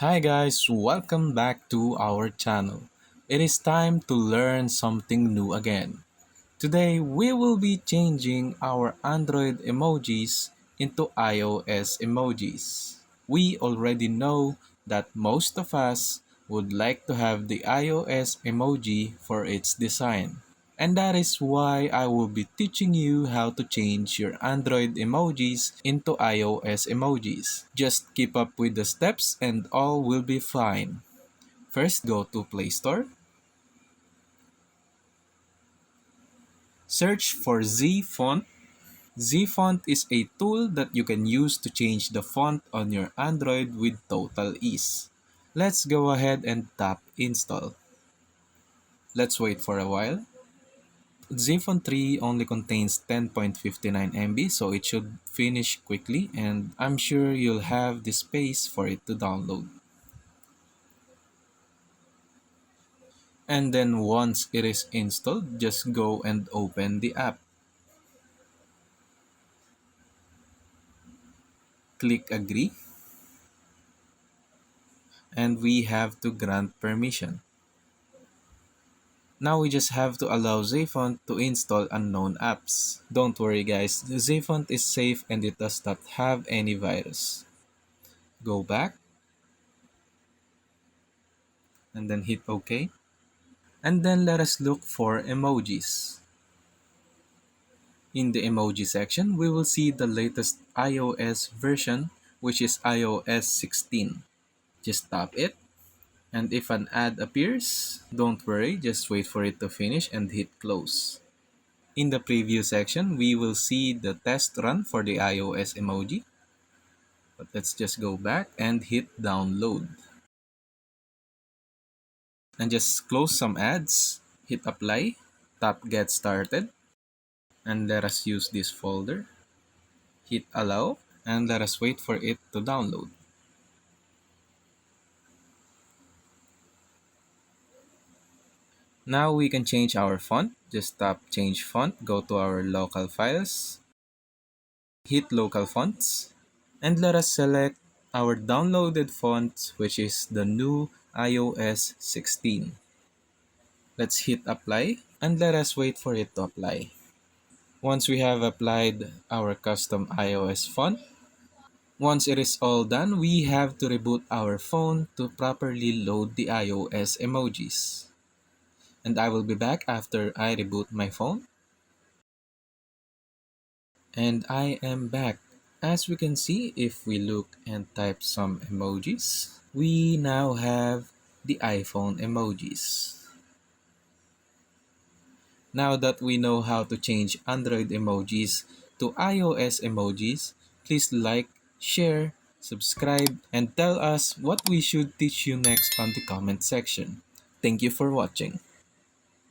Hi guys, welcome back to our channel. It is time to learn something new again. Today we will be changing our Android emojis into iOS emojis. We already know that most of us would like to have the iOS emoji for its design. And that is why I will be teaching you how to change your Android emojis into iOS emojis. Just keep up with the steps and all will be fine. First, go to Play Store. Search for Z Font. Z Font is a tool that you can use to change the font on your Android with total ease. Let's go ahead and tap Install. Let's wait for a while. Zfont 3 only contains 10.59 MB, so it should finish quickly, and I'm sure you'll have the space for it to download. And then once it is installed, just go and open the app. Click Agree, and we have to grant permission. Now we just have to allow Zfont to install unknown apps. Don't worry guys, Zfont is safe and it does not have any virus. Go back, and then hit OK. And then let us look for emojis. In the emoji section, we will see the latest iOS version, which is iOS 16. Just tap it, and if an ad appears, don't worry, just wait for it to finish and hit close. In the preview section, we will see the test run for the iOS emoji. But let's just go back and hit download. And just close some ads, hit apply, tap get started, and let us use this folder. Hit allow, and let us wait for it to download. Now we can change our font. Just tap change font, go to our local files, hit local fonts, and let us select our downloaded font, which is the new iOS 16. Let's hit apply, and let us wait for it to apply. Once we have applied our custom iOS font, once it is all done, we have to reboot our phone to properly load the iOS emojis. And I will be back after I reboot my phone. And I am back. As we can see, if we look and type some emojis, we now have the iPhone emojis. Now that we know how to change Android emojis to iOS emojis, please like, share, subscribe, and tell us what we should teach you next on the comment section. Thank you for watching.